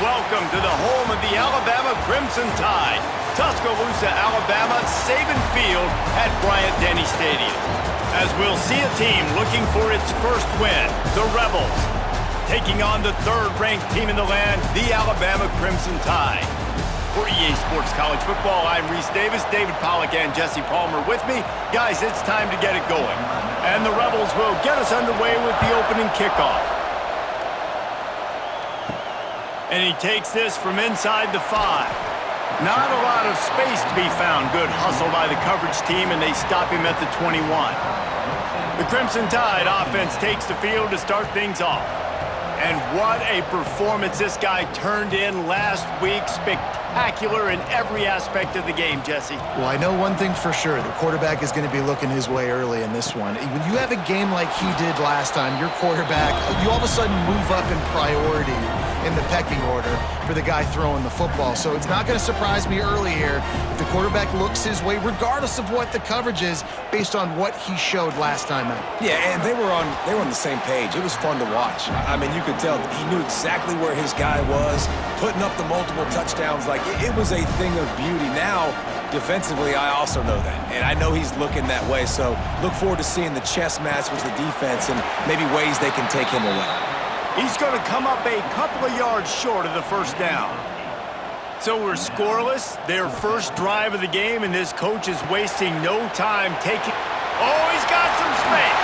Welcome to the home of the Alabama Crimson Tide. Tuscaloosa, Alabama, Saban Field at Bryant-Denny Stadium. As we'll see a team looking for its first win, the Rebels, taking on the third-ranked team in the land, the Alabama Crimson Tide. For EA Sports College Football, I'm Reese Davis, David Pollack, and Jesse Palmer with me. Guys, it's time to get it going. And the Rebels will get us underway with the opening kickoff. And he takes this from inside the 5. Not a lot of space to be found. Good hustle by the coverage team, and they stop him at the 21. The Crimson Tide offense takes the field to start things off. And what a performance this guy turned in last week. Spectacular in every aspect of the game, Jesse. Well, I know one thing for sure. The quarterback is going to be looking his way early in this one. When you have a game like he did last time, your quarterback, you all of a sudden move up in priority in the pecking order for the guy throwing the football. So it's not going to surprise me early here if the quarterback looks his way, regardless of what the coverage is, based on what he showed last time out. Yeah, and they were on the same page. It was fun to watch. I mean, you could tell he knew exactly where his guy was, putting up the multiple touchdowns. Like, it was a thing of beauty. Now, defensively, I also know that, and I know he's looking that way. So look forward to seeing the chess match with the defense and maybe ways they can take him away. He's going to come up a couple of yards short of the first down. So we're scoreless, their first drive of the game, and this coach is wasting no time taking... Oh, he's got some space.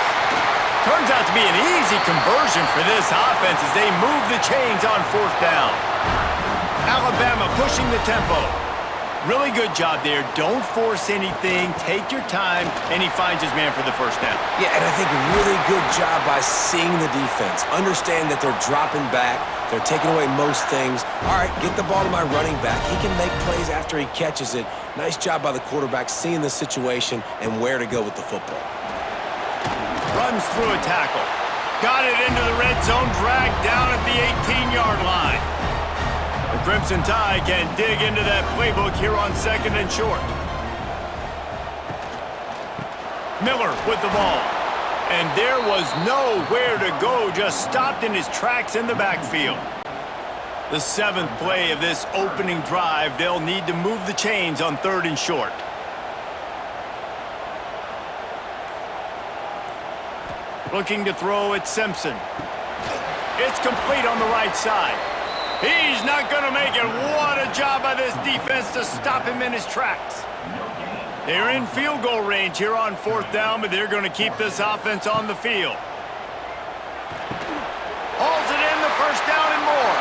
Turns out to be an easy conversion for this offense as they move the chains on fourth down. Alabama pushing the tempo. Really good job there. Don't force anything. Take your time, and he finds his man for the first down. Yeah, and I think a really good job by seeing the defense. Understand that they're dropping back. They're taking away most things. All right, get the ball to my running back. He can make plays after he catches it. Nice job by the quarterback seeing the situation and where to go with the football. Runs through a tackle. Got it into the red zone, dragged down at the 18-yard line. The Crimson Tide can dig into that playbook here on second and short. Miller with the ball. And there was nowhere to go, just stopped in his tracks in the backfield. The 7th play of this opening drive, they'll need to move the chains on third and short. Looking to throw at Simpson. It's complete on the right side. He's not going to make it. What a job by this defense to stop him in his tracks. They're in field goal range here on fourth down, but they're going to keep this offense on the field. Hauls it in, the first down and more.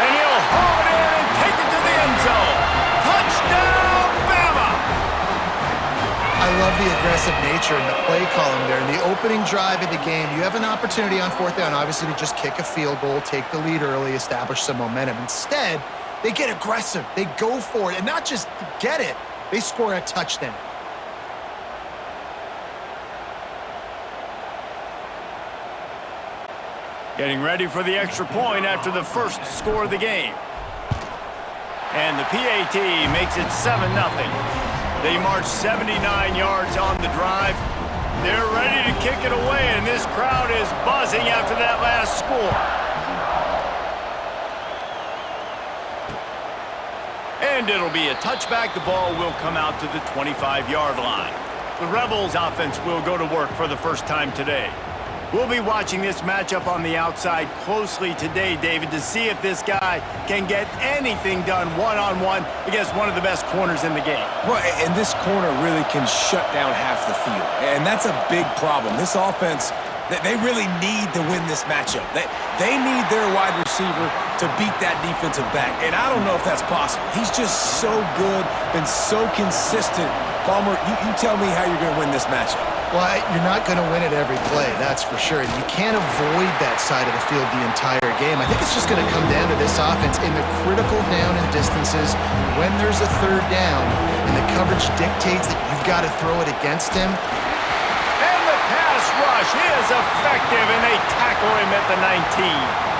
And he'll haul it in and take it to the end zone. Touchdown, Bama! I love the aggressive nature in the play column there. In the opening drive of the game, you have an opportunity on fourth down, obviously, to just kick a field goal, take the lead early, establish some momentum. Instead, they get aggressive. They go for it, and not just get it, they score a touchdown. Getting ready for the extra point after the first score of the game. And the PAT makes it 7-0. They march 79 yards on the drive. They're ready to kick it away, and this crowd is buzzing after that last score. And it'll be a touchback. The ball will come out to the 25-yard line. The Rebels offense will go to work for the first time today. We'll be watching this matchup on the outside closely today, David, to see if this guy can get anything done one-on-one against one of the best corners in the game. Well, and this corner really can shut down half the field, and that's a big problem. This offense, they really need to win this matchup. They need their wide receiver to beat that defensive back, and I don't know if that's possible. He's just so good, been so consistent. Palmer, you tell me how you're going to win this matchup. Well, you're not going to win it every play, that's for sure. And you can't avoid that side of the field the entire game. I think it's just going to come down to this offense in the critical down and distances when there's a third down and the coverage dictates that you've got to throw it against him. And the pass rush is effective, and they tackle him at the 19.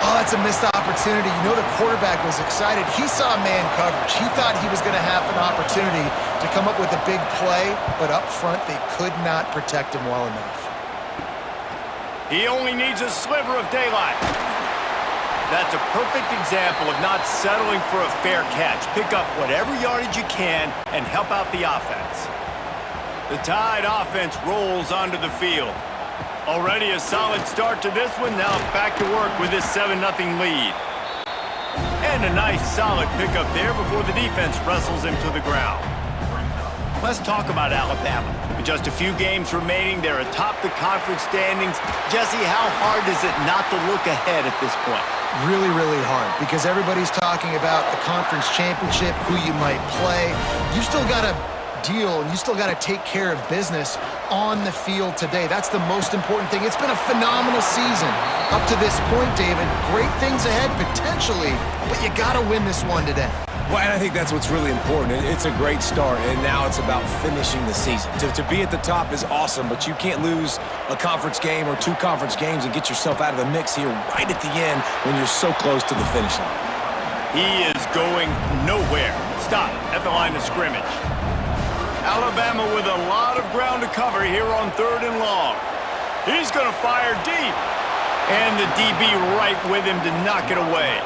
Oh, that's a missed opportunity. You know the quarterback was excited. He saw man coverage. He thought he was going to have an opportunity to come up with a big play, but up front they could not protect him well enough. He only needs a sliver of daylight. That's a perfect example of not settling for a fair catch. Pick up whatever yardage you can and help out the offense. The Tide offense rolls onto the field. Already a solid start to this one. Now back to work with this 7-0 lead. And a nice solid pickup there before the defense wrestles him to the ground. Let's talk about Alabama. With just a few games remaining, they're atop the conference standings. Jesse, how hard is it not to look ahead at this point? Really, really hard, because everybody's talking about the conference championship, who you might play. You still got to deal, and you still got to take care of business on the field today. That's the most important thing. It's been a phenomenal season up to this point, David. Great things ahead, potentially, but you got to win this one today. Well, and I think that's what's really important. It's a great start, and now it's about finishing the season. To be at the top is awesome, but you can't lose a conference game or 2 conference games and get yourself out of the mix here right at the end when you're so close to the finish line. He is going nowhere. Stop at the line of scrimmage. Alabama with a lot of ground to cover here on 3rd and long. He's going to fire deep. And the DB right with him to knock it away.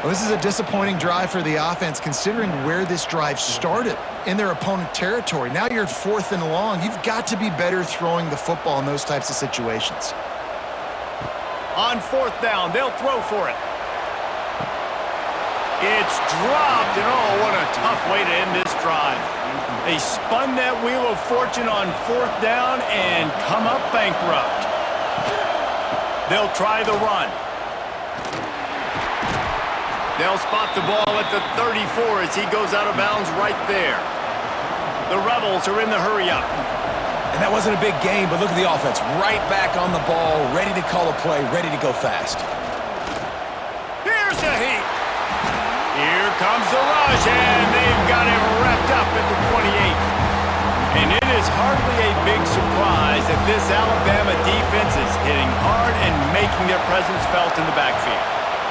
Well, this is a disappointing drive for the offense, considering where this drive started in their opponent territory. Now you're at 4th and long. You've got to be better throwing the football in those types of situations. On 4th down, they'll throw for it. It's dropped, and oh, what a tough way to end this drive. They spun that wheel of fortune on 4th down and come up bankrupt. They'll try the run. They'll spot the ball at the 34 as he goes out of bounds right there. The Rebels are in the hurry-up. And that wasn't a big game, but look at the offense. Right back on the ball, ready to call a play, ready to go fast. Here's the heat. Here comes the rush, and they've got him wrapped up at the 28. And it is hardly a big surprise that this Alabama defense is hitting hard and making their presence felt in the backfield.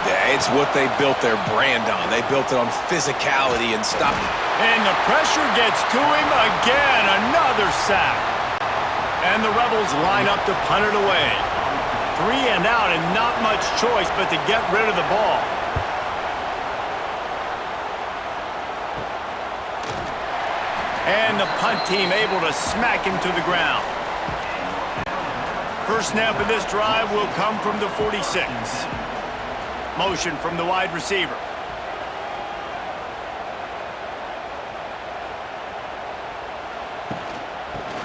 Yeah, it's what they built their brand on. They built it on physicality and stopping. And the pressure gets to him again. Another sack. And the Rebels line up to punt it away. 3 and out and not much choice but to get rid of the ball. And the punt team able to smack him to the ground. First snap of this drive will come from the 46. Motion from the wide receiver.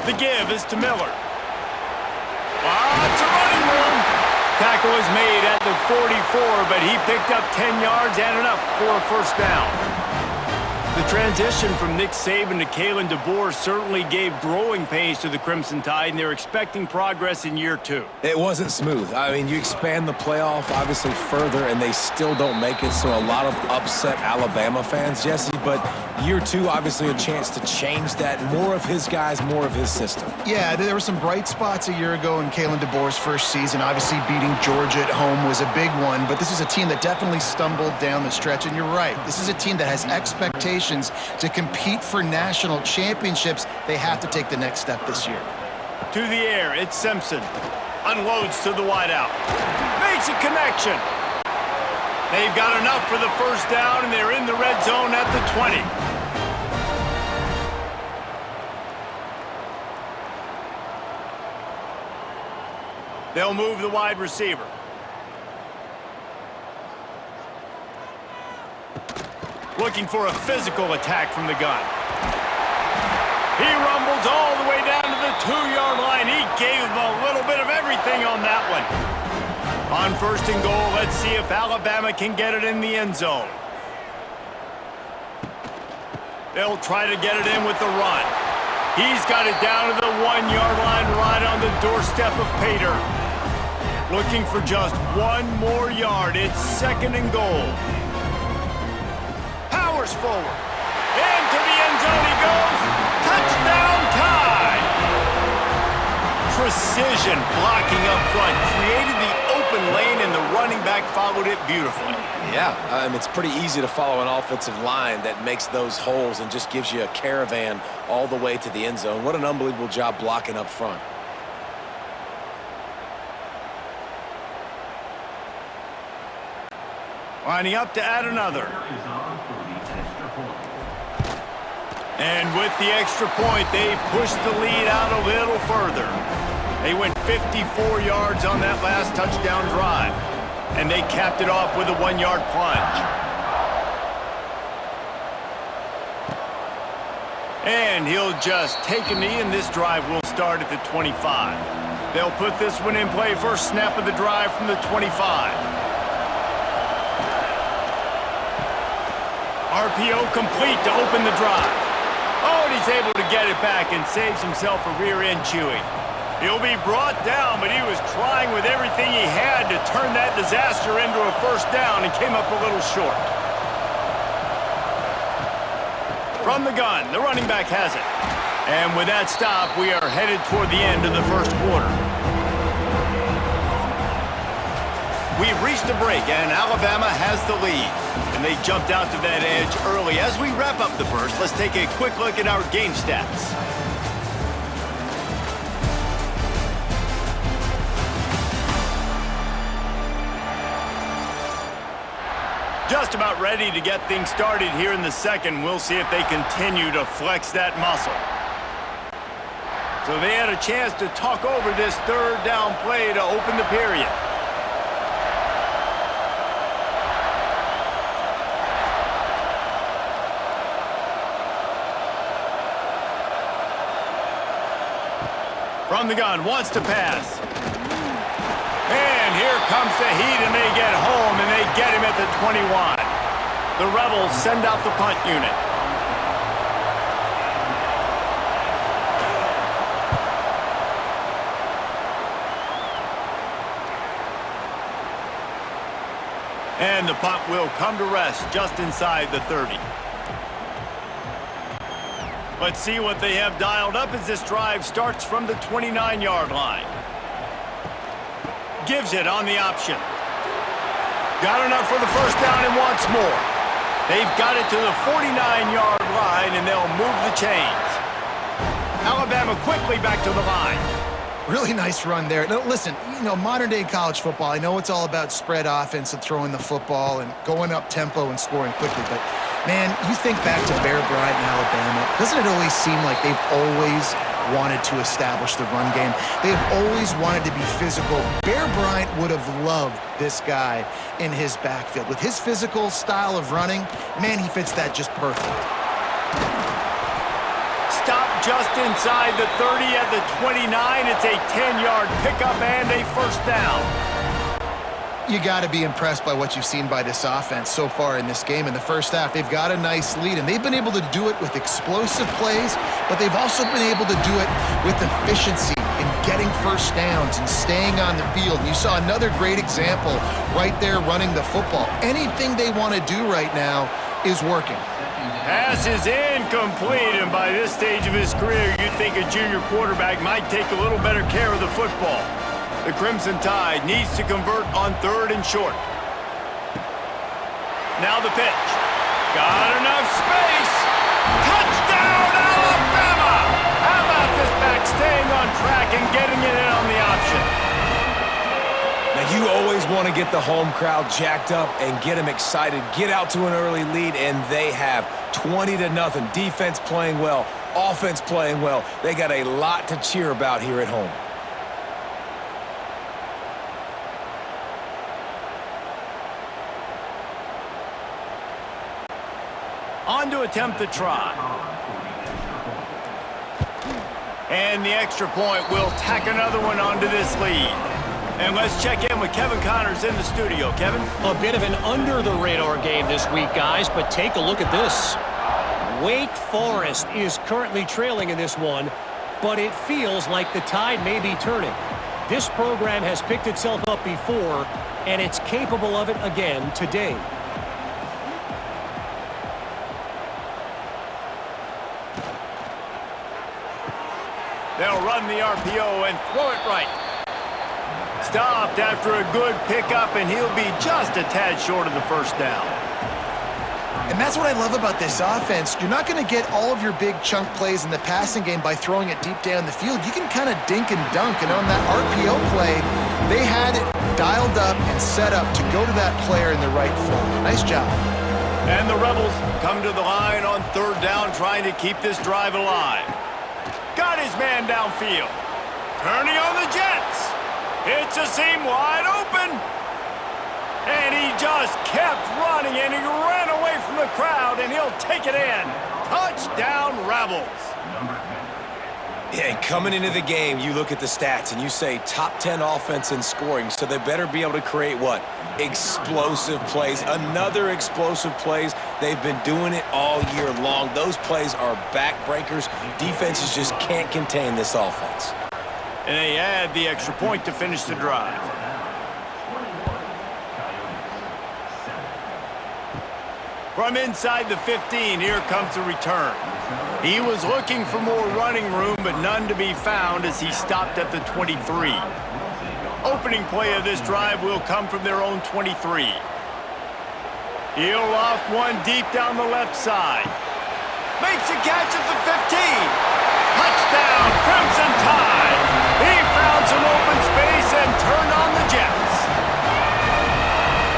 The give is to Miller. It's a running room. Tackle is made at the 44, but he picked up 10 yards and enough for a first down. The transition from Nick Saban to Kalen DeBoer certainly gave growing pains to the Crimson Tide, and they're expecting progress in year 2. It wasn't smooth. I mean, you expand the playoff, obviously, further, and they still don't make it, so a lot of upset Alabama fans, Jesse, but year 2, obviously, a chance to change that. More of his guys, more of his system. Yeah, there were some bright spots a year ago in Kalen DeBoer's first season. Obviously, beating Georgia at home was a big one, but this is a team that definitely stumbled down the stretch, and you're right. This is a team that has expectations to compete for national championships. They have to take the next step this year. To the air, it's Simpson. Unloads to the wideout. Makes a connection. They've got enough for the first down, and they're in the red zone at the 20. They'll move the wide receiver. Looking for a physical attack from the gun. He rumbles all the way down to the 2-yard line. He gave him a little bit of everything on that one. On 1st and goal, let's see if Alabama can get it in the end zone. They'll try to get it in with the run. He's got it down to the 1-yard line right on the doorstep of Pater. Looking for just 1 more yard. It's 2nd and goal. Forward. Into the end zone he goes. Touchdown Tide! Precision blocking up front. Created the open lane, and the running back followed it beautifully. Yeah, it's pretty easy to follow an offensive line that makes those holes and just gives you a caravan all the way to the end zone. What an unbelievable job blocking up front. Lining up to add another. And with the extra point, they pushed the lead out a little further. They went 54 yards on that last touchdown drive, and they capped it off with a 1-yard plunge. And he'll just take a knee, and this drive will start at the 25. They'll put this one in play first snap of the drive from the 25. RPO complete to open the drive. Oh, and he's able to get it back and saves himself a rear-end chewing. He'll be brought down, but he was trying with everything he had to turn that disaster into a first down and came up a little short. From the gun, the running back has it. And with that stop, we are headed toward the end of the first quarter. We've reached a break, and Alabama has the lead. And they jumped out to that edge early. As we wrap up the first, let's take a quick look at our game stats. Just about ready to get things started here in the second. We'll see if they continue to flex that muscle. So they had a chance to talk over this third down play to open the period. From the gun, wants to pass. And here comes the heat, and they get home, and they get him at the 21. The Rebels send out the punt unit. And the punt will come to rest just inside the 30. Let's see what they have dialed up as this drive starts from the 29-yard line. Gives it on the option. Got enough for the first down and wants more. They've got it to the 49-yard line, and they'll move the chains. Alabama quickly back to the line. Really nice run there. Now, listen, modern-day college football, I know it's all about spread offense and throwing the football and going up tempo and scoring quickly, but, man, you think back to Bear Bryant in Alabama, doesn't it always seem like they've always wanted to establish the run game? They've always wanted to be physical. Bear Bryant would have loved this guy in his backfield. With his physical style of running, man, he fits that just perfect. Stop just inside the 30 at the 29. It's a 10-yard pickup and a first down. You got to be impressed by what you've seen by this offense so far in this game. In the first half, they've got a nice lead, and they've been able to do it with explosive plays, but they've also been able to do it with efficiency in getting first downs and staying on the field. You saw another great example right there running the football. Anything they want to do right now is working. Pass is incomplete, and by this stage of his career, you'd think a junior quarterback might take a little better care of the football. The Crimson Tide needs to convert on third and short. Now the pitch. Got enough space. Touchdown, Alabama! How about this back staying on track and getting it in on the option? Now, you always want to get the home crowd jacked up and get them excited. Get out to an early lead, and they have 20-0. Defense playing well, offense playing well. They got a lot to cheer about here at home. On to attempt the try. And the extra point will tack another one onto this lead. And let's check in with Kevin Connors in the studio. Kevin? A bit of an under-the-radar game this week, guys, but take a look at this. Wake Forest is currently trailing in this one, but it feels like the tide may be turning. This program has picked itself up before, and it's capable of it again today. They'll run the RPO and throw it right. Stopped after a good pickup, and he'll be just a tad short of the first down. And that's what I love about this offense. You're not going to get all of your big chunk plays in the passing game by throwing it deep down the field. You can kind of dink and dunk, and on that RPO play, They had it dialed up and set up to go to that player in the right foot. Nice job. And the Rebels come to the line on third down, trying to keep this drive alive. Got his man downfield. Turning on the Jets. It's a seam wide open. And he just kept running, and he ran away from the crowd, and he'll take it in. Touchdown, Rebels. Yeah, and coming into the game, you look at the stats and you say top 10 offense in scoring, so they better be able to create what? Explosive plays. Another explosive plays. They've been doing it all year long. Those plays are backbreakers. Defenses just can't contain this offense. And they add the extra point to finish the drive. From inside the 15, here comes the return. He was looking for more running room, but none to be found as he stopped at the 23. Opening play of this drive will come from their own 23. He'll loft one deep down the left side. Makes a catch at the 15. Touchdown, Crimson Tide. He found some open space and turned on the Jets.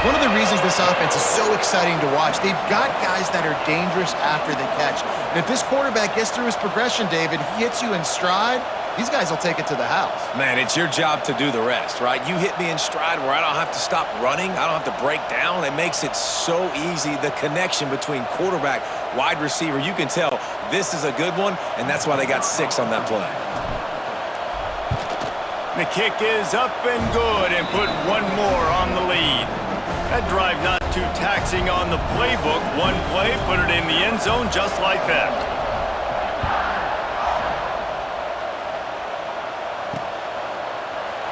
One of the reasons this offense is so exciting to watch, they've got guys that are dangerous after the catch. And if this quarterback gets through his progression, David, he hits you in stride, these guys will take it to the house. Man, it's your job to do the rest, right? You hit me in stride where I don't have to stop running. I don't have to break down. It makes it so easy. The connection between quarterback, wide receiver, you can tell this is a good one, and that's why they got 6 on that play. The kick is up and good, and put one more on the lead. That drive not too taxing on the playbook. One play, put it in the end zone just like that.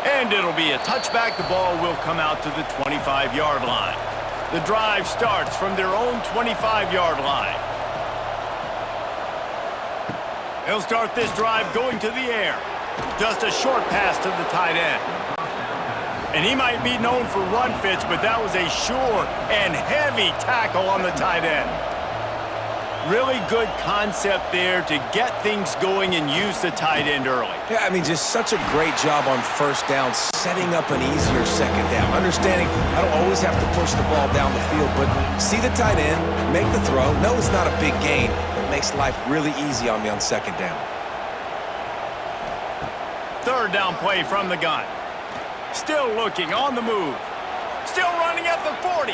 And it'll be a touchback. The ball will come out to the 25-yard line. The drive starts from their own 25-yard line. They'll start this drive going to the air. Just a short pass to the tight end. And he might be known for run fits, but that was a sure and heavy tackle on the tight end. Really good concept there to get things going and use the tight end early. Yeah, I mean, just such a great job on first down, setting up an easier second down. Understanding I don't always have to push the ball down the field, but see the tight end, make the throw. No, it's not a big gain. It makes life really easy on me on second down. Third down play from the gun. Still looking, on the move. Still running at the 40.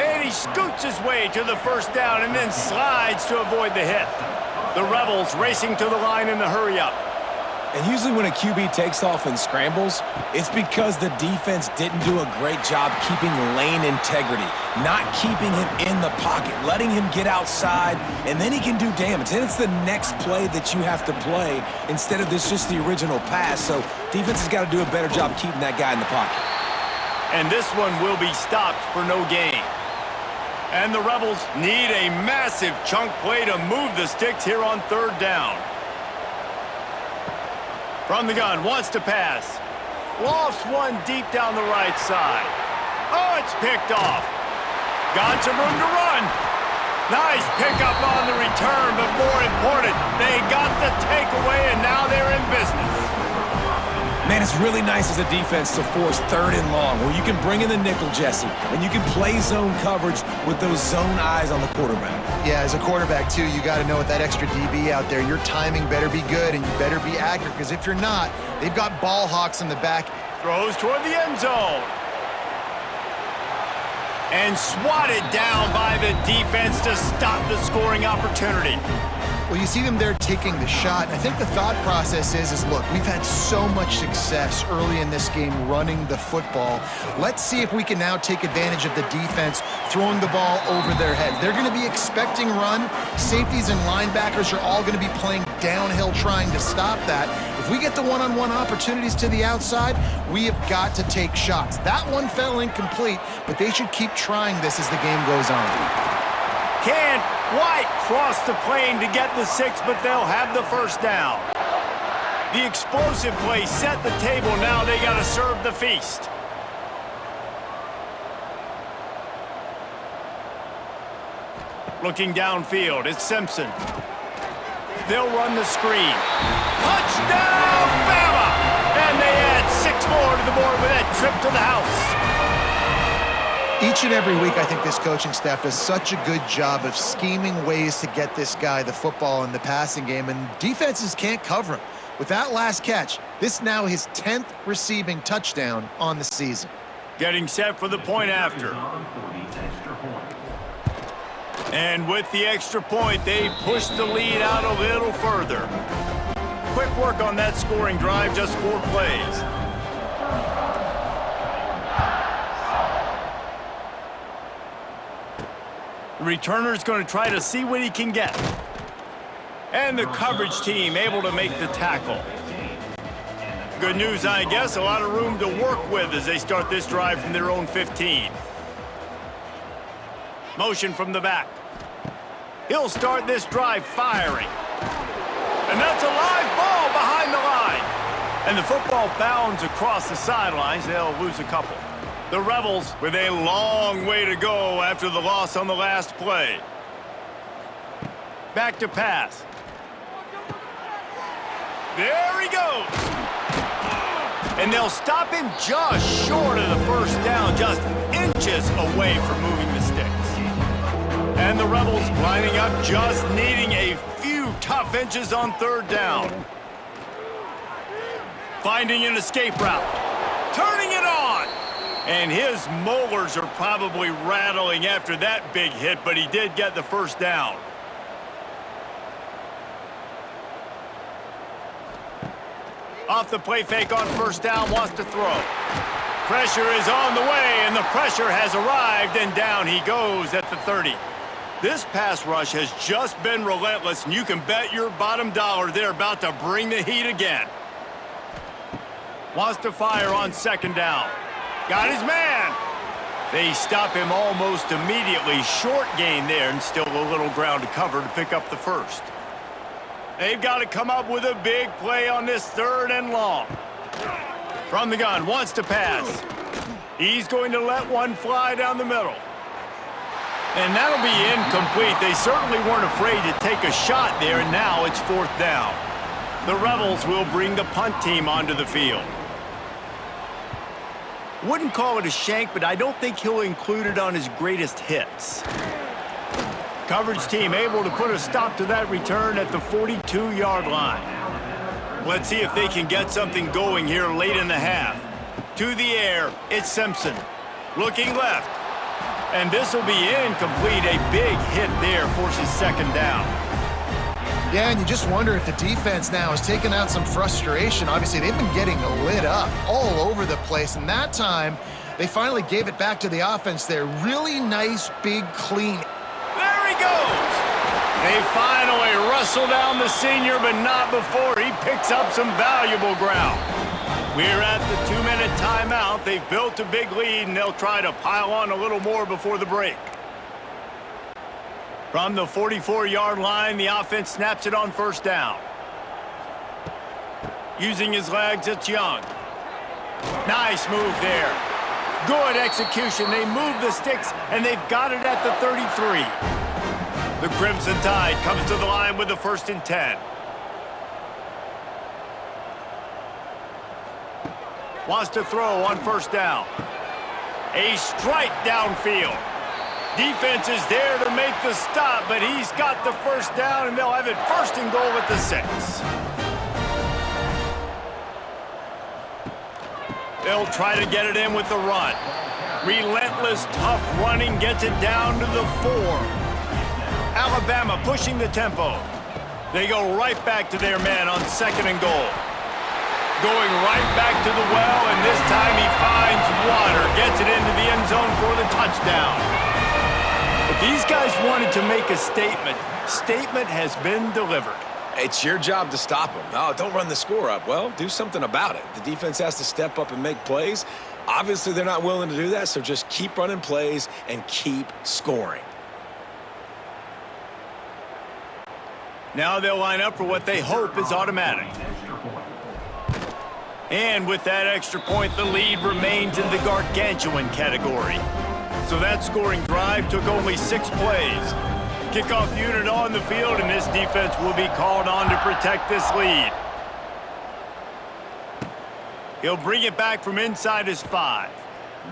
And he scoots his way to the first down and then slides to avoid the hit. The Rebels racing to the line in the hurry-up. And usually when a QB takes off and scrambles, it's because the defense didn't do a great job keeping lane integrity, not keeping him in the pocket, letting him get outside, and then he can do damage. And it's the next play that you have to play instead of this just the original pass. So defense has got to do a better job keeping that guy in the pocket. And this one will be stopped for no gain. And the Rebels need a massive chunk play to move the sticks here on third down. From the gun, wants to pass. Lofts one deep down the right side. Oh, it's picked off. Got some room to run. Nice pickup on the return, but more important, they got the takeaway, and now they're in business. Man, it's really nice as a defense to force third and long, where you can bring in the nickel, Jesse, and you can play zone coverage with those zone eyes on the quarterback. Yeah, as a quarterback, too, you got to know with that extra DB out there, your timing better be good and you better be accurate, because if you're not, they've got ball hawks in the back. Throws toward the end zone. And swatted down by the defense to stop the scoring opportunity. Well, you see them there taking the shot. I think the thought process is look, we've had so much success early in this game running the football. Let's see if we can now take advantage of the defense throwing the ball over their heads. They're going to be expecting run. Safeties and linebackers are all going to be playing downhill trying to stop that. If we get the one-on-one opportunities to the outside, we have got to take shots. That one fell incomplete, but they should keep trying this as the game goes on. Can't quite cross the plane to get the 6, but they'll have the first down. The explosive play set the table. Now they got to serve the feast. Looking downfield, it's Simpson. They'll run the screen. Touchdown, Bama! And they add 6 more to the board with that trip to the house. Each and every week, I think this coaching staff does such a good job of scheming ways to get this guy the football in the passing game, and defenses can't cover him. With that last catch, this now his 10th receiving touchdown on the season. Getting set for the point after. And with the extra point, they push the lead out a little further. Quick work on that scoring drive, just 4 plays. The returner's going to try to see what he can get. And the coverage team able to make the tackle. Good news, I guess, a lot of room to work with as they start this drive from their own 15. Motion from the back. He'll start this drive firing. And that's a live ball behind the line. And the football bounds across the sidelines. They'll lose a couple. The Rebels with a long way to go after the loss on the last play. Back to pass. There he goes. And they'll stop him just short of the first down, just inches away from moving the sticks. And the Rebels lining up, just needing a few tough inches on 3rd down. Finding an escape route. Turning it on. And his molars are probably rattling after that big hit, but he did get the first down. Off the play fake on 1st down, wants to throw. Pressure is on the way, and the pressure has arrived, and down he goes at the 30. This pass rush has just been relentless, and you can bet your bottom dollar they're about to bring the heat again. Wants to fire on 2nd down. Got his man. They stop him almost immediately. Short gain there and still a little ground to cover to pick up the 1st. They've got to come up with a big play on this 3rd and long. From the gun, wants to pass. He's going to let one fly down the middle. And that'll be incomplete. They certainly weren't afraid to take a shot there, and now it's 4th down. The Rebels will bring the punt team onto the field. Wouldn't call it a shank, but I don't think he'll include it on his greatest hits. Coverage team able to put a stop to that return at the 42-yard line. Let's see if they can get something going here late in the half. To the air, it's Simpson. Looking left. And this will be incomplete. A big hit there forces 2nd down. Yeah, and you just wonder if the defense now has taken out some frustration. Obviously, they've been getting lit up all over the place, and that time, they finally gave it back to the offense there. Really nice, big, clean. There he goes! They finally wrestle down the senior, but not before he picks up some valuable ground. We're at the 2-minute timeout. They've built a big lead, and they'll try to pile on a little more before the break. From the 44-yard line, the offense snaps it on 1st down. Using his legs, it's Young. Nice move there. Good execution. They move the sticks, and they've got it at the 33. The Crimson Tide comes to the line with the 1st and 10. Wants to throw on 1st down. A strike downfield. Defense is there to make the stop, but he's got the 1st down, and they'll have it 1st and goal at the 6. They'll try to get it in with the run. Relentless, tough running gets it down to the 4. Alabama pushing the tempo. They go right back to their man on 2nd and goal. Going right back to the well, and this time he finds water. Gets it into the end zone for the touchdown. If these guys wanted to make a statement has been delivered. It's your job to stop them. No, don't run the score up. Well, do something about it. The defense has to step up and make plays. Obviously, they're not willing to do that, so just keep running plays and keep scoring. Now they'll line up for what they hope is automatic. And with that extra point, the lead remains in the gargantuan category. So that scoring drive took only 6 plays. Kickoff unit on the field, and this defense will be called on to protect this lead. He'll bring it back from inside his 5.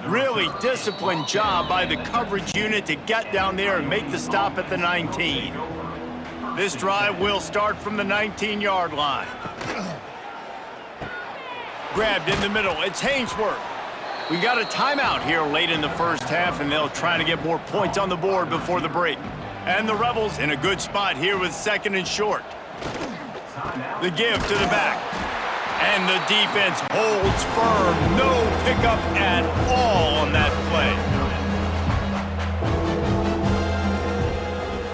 Really disciplined job by the coverage unit to get down there and make the stop at the 19. This drive will start from the 19-yard line. Grabbed in the middle. It's Hainsworth. We got a timeout here late in the first half, and they'll try to get more points on the board before the break. And the Rebels in a good spot here with 2nd and short. The give to the back. And the defense holds firm. No pickup at all on that play.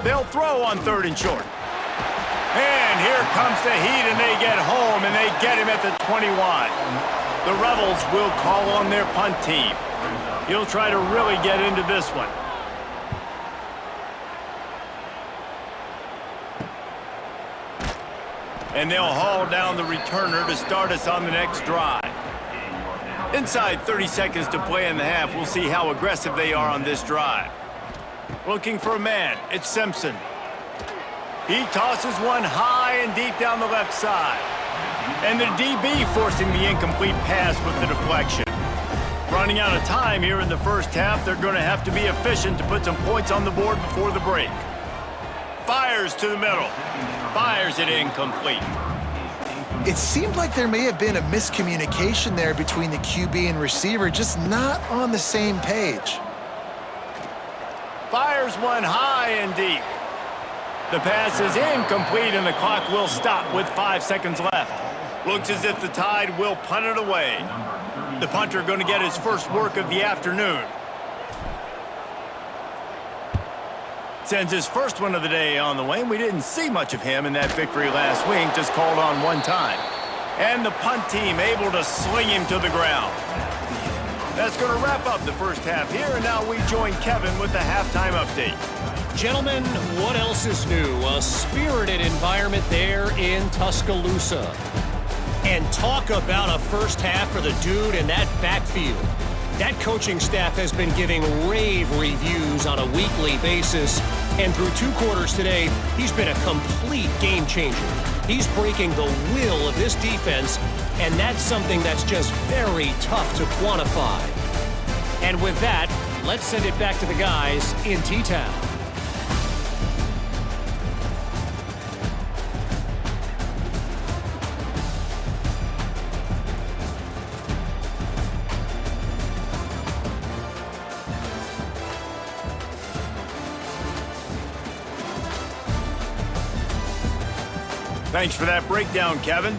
They'll throw on 3rd and short. And here comes the heat, and they get home, and they get him at the 21. The Rebels will call on their punt team. He'll try to really get into this one. And they'll haul down the returner to start us on the next drive. Inside 30 seconds to play in the half, we'll see how aggressive they are on this drive. Looking for a man, it's Simpson. He tosses one high and deep down the left side. And the DB forcing the incomplete pass with the deflection. Running out of time here in the first half, they're going to have to be efficient to put some points on the board before the break. Fires to the middle. Fires it incomplete. It seemed like there may have been a miscommunication there between the QB and receiver, just not on the same page. Fires one high and deep. The pass is incomplete, and the clock will stop with 5 seconds left. Looks as if the Tide will punt it away. The punter going to get his first work of the afternoon. Sends his first one of the day on the way. We didn't see much of him in that victory last week, just called on one time. And the punt team able to sling him to the ground. That's going to wrap up the first half here, and now we join Kevin with the halftime update. Gentlemen, what else is new? A spirited environment there in Tuscaloosa. And talk about a first half for the dude in that backfield. That coaching staff has been giving rave reviews on a weekly basis. And through 2 quarters today, he's been a complete game changer. He's breaking the will of this defense, and that's something that's just very tough to quantify. And with that, let's send it back to the guys in T-Town. Thanks for that breakdown, Kevin.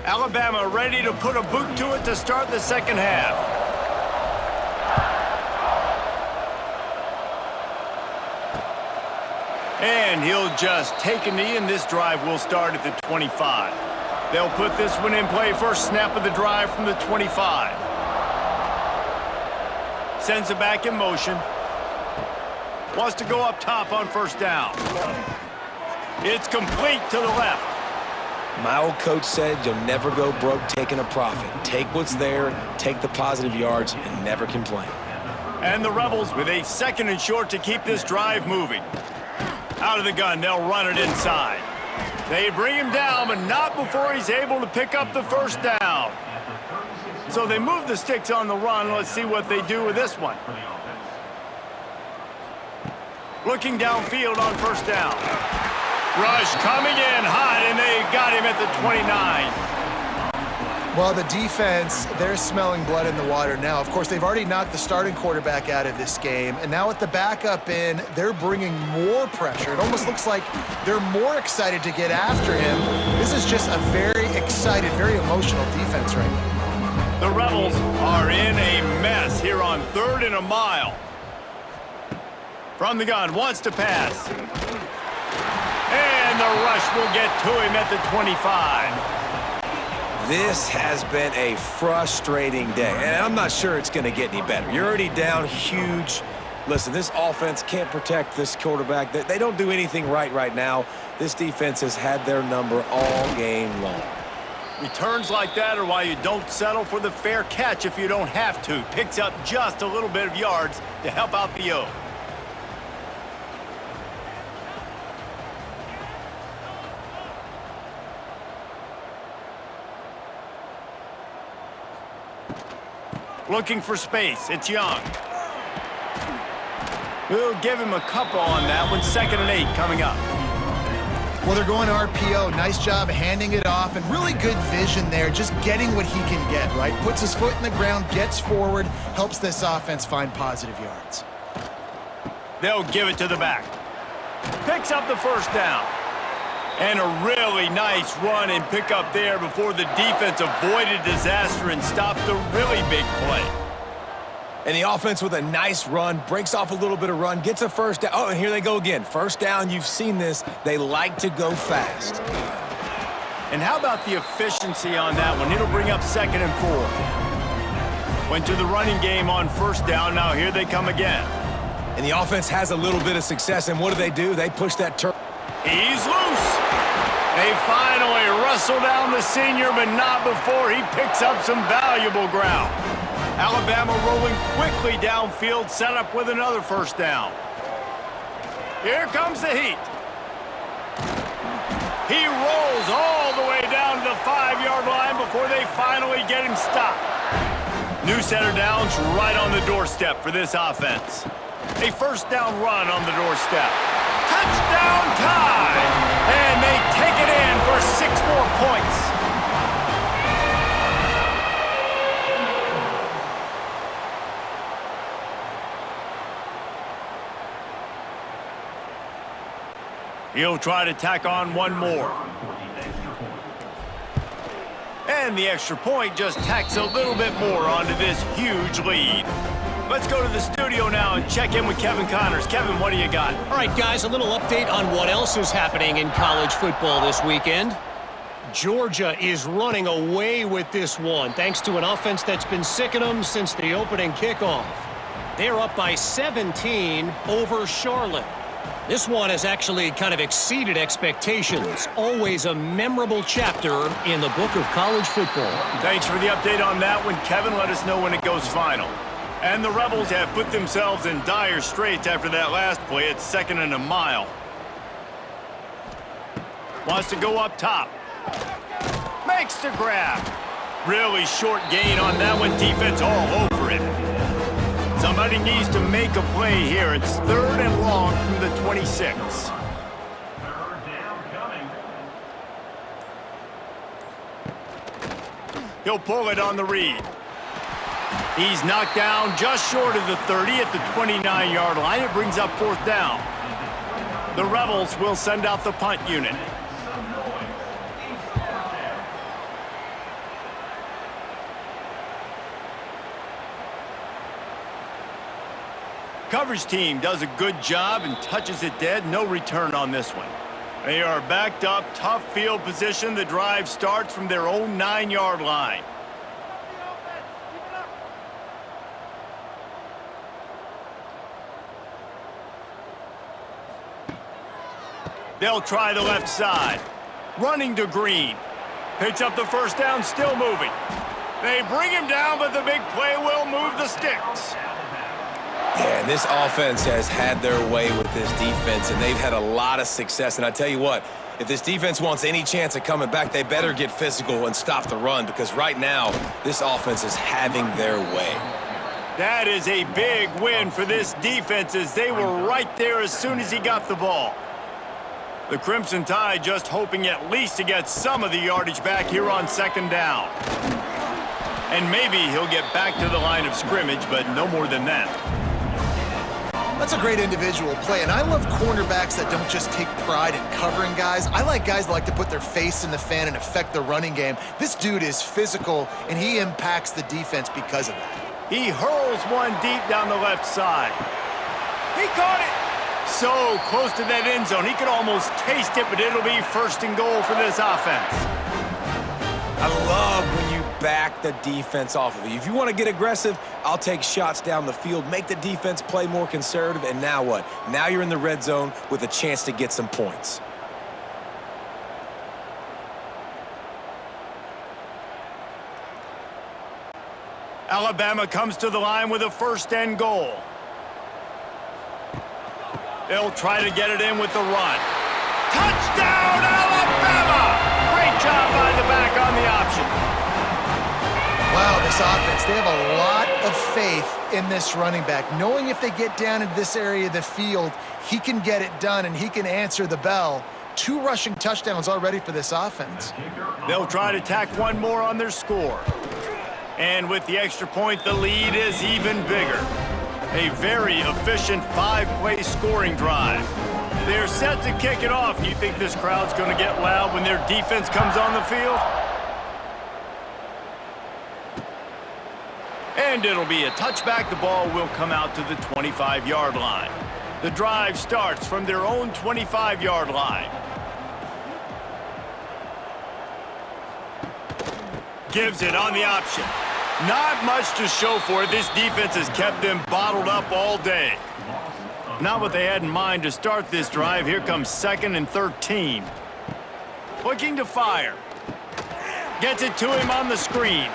Alabama ready to put a boot to it to start the second half. And he'll just take a knee, and this drive will start at the 25. They'll put this one in play first snap of the drive from the 25. Sends it back in motion. Wants to go up top on first down. It's complete to the left. My old coach said you'll never go broke taking a profit. Take what's there, take the positive yards, and never complain. And the Rebels with a 2nd and short to keep this drive moving. Out of the gun, they'll run it inside. They bring him down, but not before he's able to pick up the first down. So they move the sticks on the run. Let's see what they do with this one. Looking downfield on first down. Rush coming in hot, and they got him at the 29. Well, the defense, they're smelling blood in the water now. Of course, they've already knocked the starting quarterback out of this game, and now with the backup in, they're bringing more pressure. It almost looks like they're more excited to get after him. This is just a very excited, very emotional defense right now. The Rebels are in a mess here on 3rd and a mile. From the gun, wants to pass. And the rush will get to him at the 25. This has been a frustrating day, and I'm not sure it's going to get any better. You're already down huge. Listen, this offense can't protect this quarterback. They don't do anything right now. This defense has had their number all game long. Returns like that are why you don't settle for the fair catch if you don't have to. Picks up just a little bit of yards to help out the O. Looking for space. It's Young. We'll give him a couple on that one. 2nd and 8 coming up. Well, they're going RPO. Nice job handing it off, and really good vision there, just getting what he can get, right? Puts his foot in the ground, gets forward, helps this offense find positive yards. They'll give it to the back. Picks up the first down. And a really nice run and pick up there before the defense avoided disaster and stopped the really big play. And the offense with a nice run, breaks off a little bit of run, gets a first down. Oh, and here they go again. First down, you've seen this. They like to go fast. And how about the efficiency on that one? It'll bring up 2nd and 4. Went to the running game on first down. Now here they come again. And the offense has a little bit of success, and what do? They push that turn. He's loose. They finally wrestle down the senior, but not before he picks up some valuable ground. Alabama rolling quickly downfield, set up with another first down. Here comes the heat. He rolls all the way down to the 5-yard line before they finally get him stopped. New set of downs right on the doorstep for this offense. A first down run on the doorstep. Touchdown time! And they take it in for 6 more points. He'll try to tack on one more. And the extra point just tacks a little bit more onto this huge lead. Let's go to the studio now and check in with Kevin Connors. Kevin, what do you got? All right, guys, a little update on what else is happening in college football this weekend. Georgia is running away with this one, thanks to an offense that's been sicking them since the opening kickoff. They're up by 17 over Charlotte. This one has actually kind of exceeded expectations. Always a memorable chapter in the book of college football. Thanks for the update on that one, Kevin. Let us know when it goes final. And the Rebels have put themselves in dire straits after that last play. It's 2nd and a mile. Wants to go up top. Makes the grab. Really short gain on that one. Defense all over it. Somebody needs to make a play here. It's 3rd and long from the 26. He'll pull it on the read. He's knocked down just short of the 30 at the 29-yard line. It brings up 4th down. The Rebels will send out the punt unit. Coverage team does a good job and touches it dead. No return on this one. They are backed up, tough field position. The drive starts from their own 9-yard line. They'll try the left side. Running to Green. Picks up the first down, still moving. They bring him down, but the big play will move the sticks. Yeah, this offense has had their way with this defense, and they've had a lot of success. And I tell you what, if this defense wants any chance of coming back, they better get physical and stop the run, because right now, this offense is having their way. That is a big win for this defense, as they were right there as soon as he got the ball. The Crimson Tide just hoping at least to get some of the yardage back here on 2nd down. And maybe he'll get back to the line of scrimmage, but no more than that. That's a great individual play, and I love cornerbacks that don't just take pride in covering guys. I like guys that like to put their face in the fan and affect the running game. This dude is physical, and he impacts the defense because of that. He hurls one deep down the left side. He caught it! So close to that end zone, he could almost taste it, but it'll be 1st and goal for this offense. I love when you back the defense off of you. If you want to get aggressive, I'll take shots down the field, make the defense play more conservative, and now what? Now you're in the red zone with a chance to get some points. Alabama comes to the line with a 1st and goal. They'll try to get it in with the run. Touchdown, Alabama! Great job by the back on the option. Wow, this offense, they have a lot of faith in this running back, knowing if they get down in this area of the field, he can get it done and he can answer the bell. 2 rushing touchdowns already for this offense. They'll try to tack one more on their score. And with the extra point, the lead is even bigger. A very efficient 5-play scoring drive. They're set to kick it off. You think this crowd's going to get loud when their defense comes on the field? And it'll be a touchback. The ball will come out to the 25-yard line. The drive starts from their own 25-yard line. Gives it on the option. Not much to show for it. This defense has kept them bottled up all day. Not what they had in mind to start this drive. Here comes 2nd and 13. Looking to fire. Gets it to him on the screen.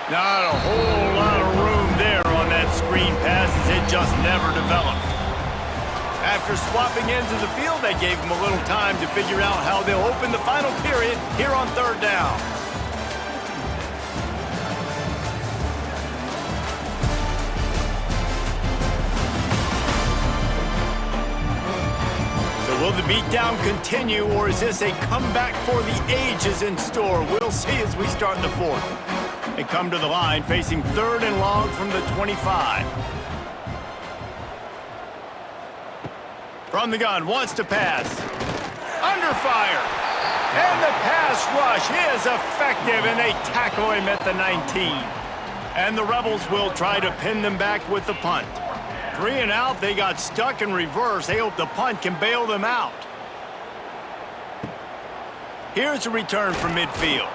Not a whole lot of room there on that screen pass as it just never developed. After swapping ends of the field, they gave him a little time to figure out how they'll open the final period here on 3rd down. Will the beatdown continue, or is this a comeback for the ages in store? We'll see as we start the 4th. They come to the line facing 3rd and long from the 25. From the gun, wants to pass. Under fire. And the pass rush is effective, and they tackle him at the 19. And the Rebels will try to pin them back with the punt. 3 and out, they got stuck in reverse. They hope the punt can bail them out. Here's a return from midfield.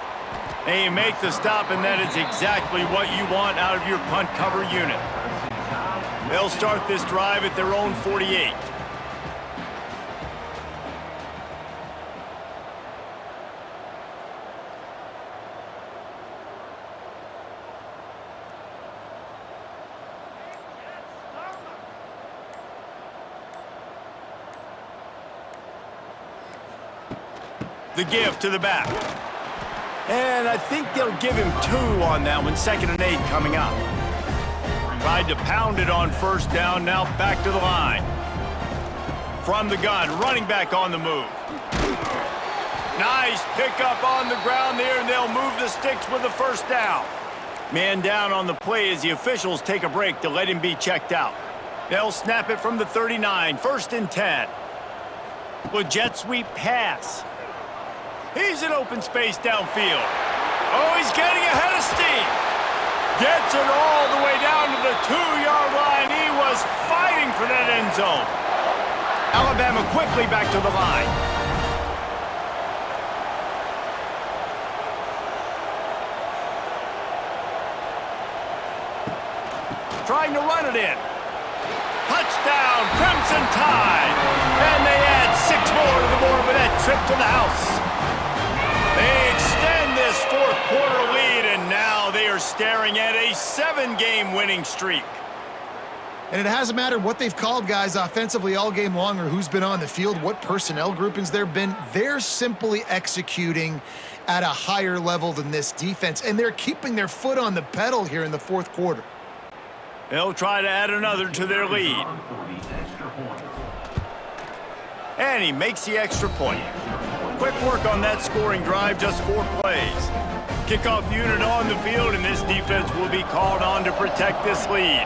They make the stop, and that is exactly what you want out of your punt cover unit. They'll start this drive at their own 48. The give to the back. And I think they'll give him 2 on that one. 2nd and 8 coming up. Tried to pound it on 1st down. Now back to the line. From the gun, running back on the move. Nice pickup on the ground there, and they'll move the sticks with the 1st down. Man down on the play as the officials take a break to let him be checked out. They'll snap it from the 39. 1st and 10. With jet sweep pass. He's in open space downfield. Oh, he's getting ahead of steam. Gets it all the way down to the 2-yard line. He was fighting for that end zone. Alabama quickly back to the line. Trying to run it in. Touchdown, Crimson Tide. And they add 6 more to the board with that trip to the house. They extend this 4th quarter lead, and now they are staring at a 7-game winning streak. And it hasn't mattered what they've called guys offensively all game long or who's been on the field, what personnel groupings there have been. They're simply executing at a higher level than this defense, and they're keeping their foot on the pedal here in the 4th quarter. They'll try to add another to their lead. And he makes the extra point. Quick work on that scoring drive, just 4 plays. Kickoff unit on the field, and this defense will be called on to protect this lead.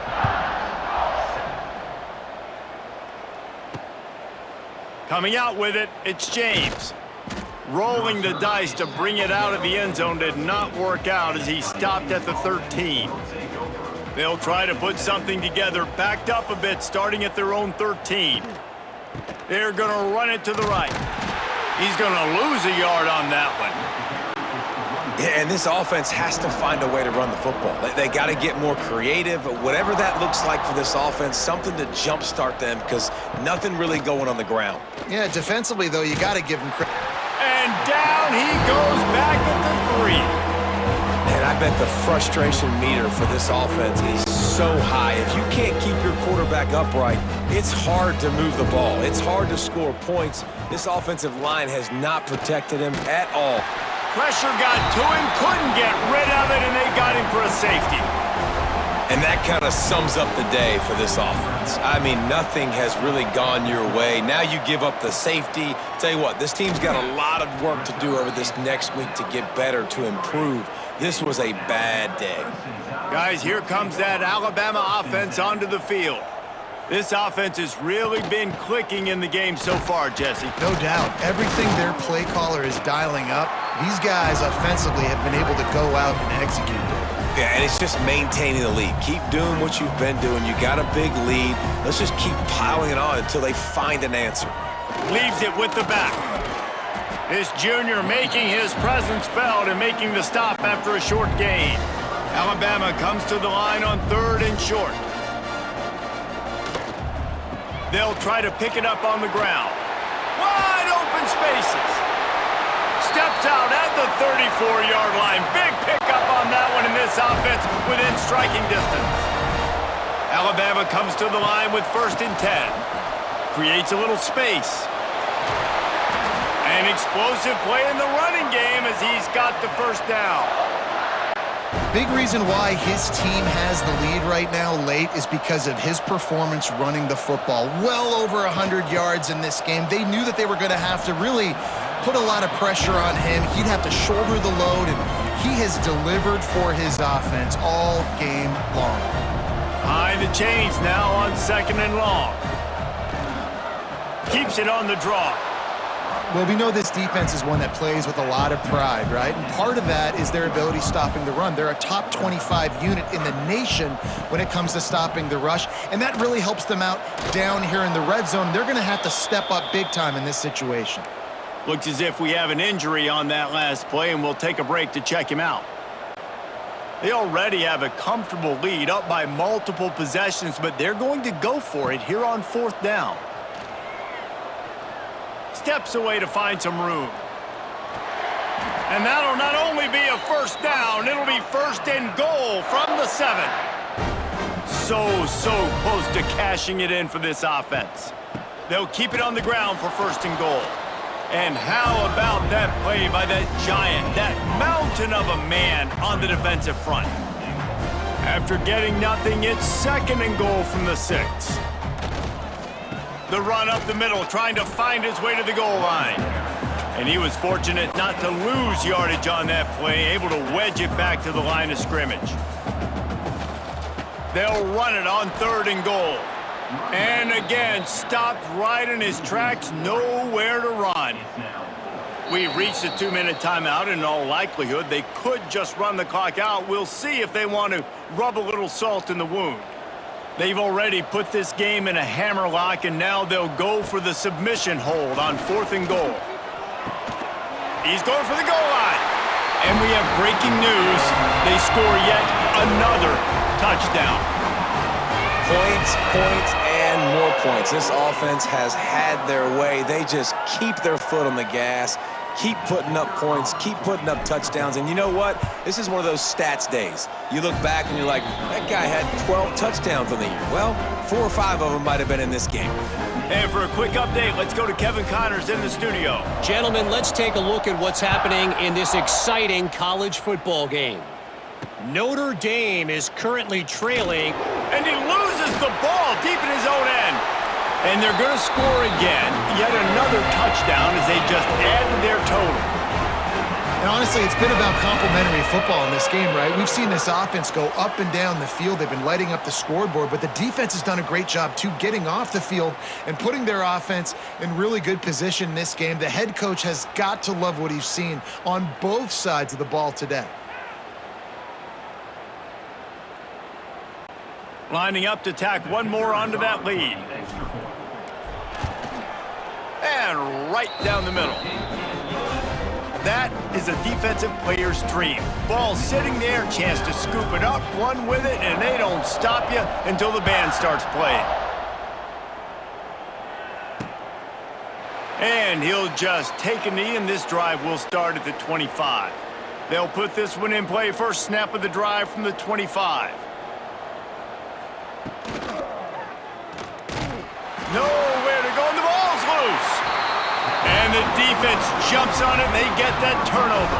Coming out with it, it's James. Rolling the dice to bring it out of the end zone did not work out as he stopped at the 13. They'll try to put something together, backed up a bit, starting at their own 13. They're going to run it to the right. He's going to lose a yard on that one. Yeah, and this offense has to find a way to run the football. They got to get more creative. Whatever that looks like for this offense, something to jumpstart them because nothing really going on the ground. Yeah, defensively, though, you got to give him credit. And down he goes back at the 3. And I bet the frustration meter for this offense is so high. If you can't keep your quarterback upright, it's hard to move the ball. It's hard to score points. This offensive line has not protected him at all. Pressure got to him, couldn't get rid of it, and they got him for a safety. And that kind of sums up the day for this offense. I mean, nothing has really gone your way. Now you give up the safety. Tell you what, this team's got a lot of work to do over this next week to get better, to improve. This was a bad day. Guys, here comes that Alabama offense onto the field. This offense has really been clicking in the game so far, Jesse. No doubt. Everything their play caller is dialing up, these guys offensively have been able to go out and execute it. Yeah, and it's just maintaining the lead. Keep doing what you've been doing. You got a big lead. Let's just keep piling it on until they find an answer. Leaves it with the back. This junior making his presence felt and making the stop after a short gain. Alabama comes to the line on 3rd and short. They'll try to pick it up on the ground. Wide open spaces. Steps out at the 34-yard line. Big pickup on that one in this offense within striking distance. Alabama comes to the line with 1st and 10. Creates a little space. An explosive play in the running game as he's got the 1st down. Big reason why his team has the lead right now late is because of his performance running the football. Well over 100 yards in this game. They knew that they were going to have to really put a lot of pressure on him. He'd have to shoulder the load, and he has delivered for his offense all game long. Behind the chains now on 2nd and long. Keeps it on the draw. Well, we know this defense is one that plays with a lot of pride, right? And part of that is their ability stopping the run. They're a top 25 unit in the nation when it comes to stopping the rush, and that really helps them out down here in the red zone. They're going to have to step up big time in this situation. Looks as if we have an injury on that last play, and we'll take a break to check him out. They already have a comfortable lead, up by multiple possessions, but they're going to go for it here on 4th down. Steps away to find some room. And that'll not only be a 1st down, it'll be 1st and goal from the 7. So close to cashing it in for this offense. They'll keep it on the ground for 1st and goal. And how about that play by that giant, that mountain of a man on the defensive front? After getting nothing, it's 2nd and goal from the 6. The run up the middle, trying to find his way to the goal line. And he was fortunate not to lose yardage on that play, able to wedge it back to the line of scrimmage. They'll run it on 3rd and goal. And again, stopped right in his tracks, nowhere to run. We've reached a 2-minute timeout, and in all likelihood, they could just run the clock out. We'll see if they want to rub a little salt in the wound. They've already put this game in a hammerlock, and now they'll go for the submission hold on 4th and goal. He's going for the goal line. And we have breaking news. They score yet another touchdown. Points, and more points. This offense has had their way. They just keep their foot on the gas, keep putting up points, keep putting up touchdowns. And you know what? This is one of those stats days. You look back and you're like, that guy had 12 touchdowns on the year. Well, 4 or 5 of them might have been in this game. And for a quick update, let's go to Kevin Connors in the studio. Gentlemen, let's take a look at what's happening in this exciting college football game. Notre Dame is currently trailing. And he loses the ball deep in his own end. And they're going to score again. Yet another touchdown as they just add to their total. And honestly, it's been about complementary football in this game, right? We've seen this offense go up and down the field. They've been lighting up the scoreboard, but the defense has done a great job, too, getting off the field and putting their offense in really good position in this game. The head coach has got to love what he's seen on both sides of the ball today. Lining up to tack one more onto that lead. And right down the middle. That is a defensive player's dream. Ball sitting there, chance to scoop it up, run with it, and they don't stop you until the band starts playing. And he'll just take a knee, and this drive will start at the 25. They'll put this one in play. First snap of the drive from the 25. Nowhere to go, and the ball's loose. And the defense jumps on it, and they get that turnover.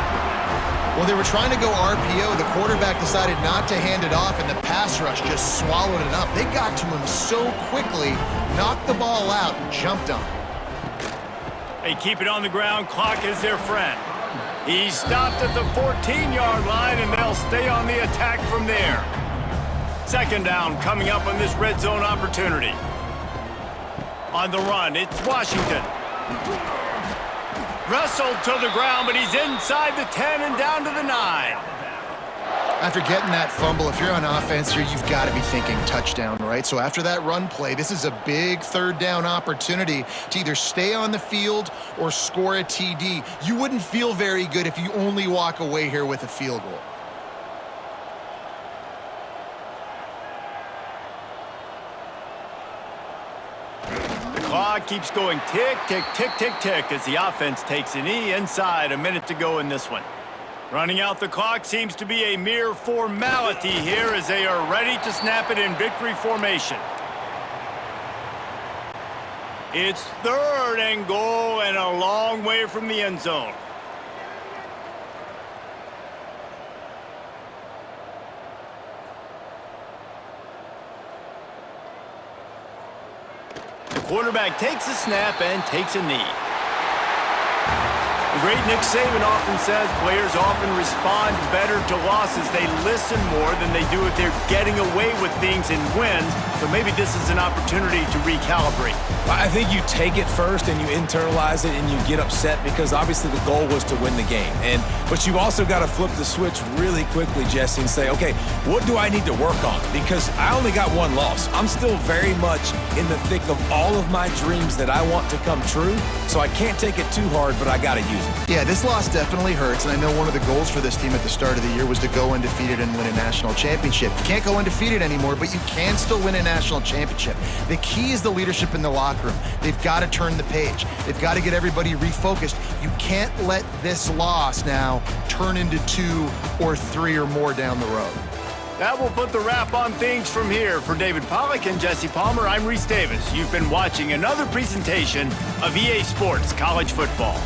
Well, they were trying to go RPO. The quarterback decided not to hand it off, and the pass rush just swallowed it up. They got to him so quickly, knocked the ball out, and jumped on him. They keep it on the ground. Clock is their friend. He stopped at the 14-yard line, and they'll stay on the attack from there. Second down coming up on this red zone opportunity. On the run, it's Washington. Wrestled to the ground, but he's inside the 10 and down to the 9. After getting that fumble, if you're on offense here, you've got to be thinking touchdown, right? So after that run play, this is a big third down opportunity to either stay on the field or score a TD. You wouldn't feel very good if you only walk away here with a field goal. Clock keeps going tick, tick, tick, tick, tick as the offense takes a knee inside. A minute to go in this one. Running out the clock seems to be a mere formality here as they are ready to snap it in victory formation. It's third and goal and a long way from the end zone. Quarterback takes a snap and takes a knee. The great Nick Saban often says players often respond better to losses. They listen more than they do if they're getting away with things and wins. So maybe this is an opportunity to recalibrate. I think you take it first and you internalize it and you get upset because obviously the goal was to win the game. But you've also got to flip the switch really quickly, Jesse, and say, okay, what do I need to work on? Because I only got one loss. I'm still very much in the thick of all of my dreams that I want to come true. So I can't take it too hard, but I got to use it. Yeah, this loss definitely hurts, and I know one of the goals for this team at the start of the year was to go undefeated and win a national championship. You can't go undefeated anymore, but you can still win a national championship. The key is the leadership in the locker room. They've got to turn the page. They've got to get everybody refocused. You can't let this loss now turn into 2 or 3 or more down the road. That will put the wrap on things from here. For David Pollack and Jesse Palmer, I'm Reese Davis. You've been watching another presentation of EA Sports College Football.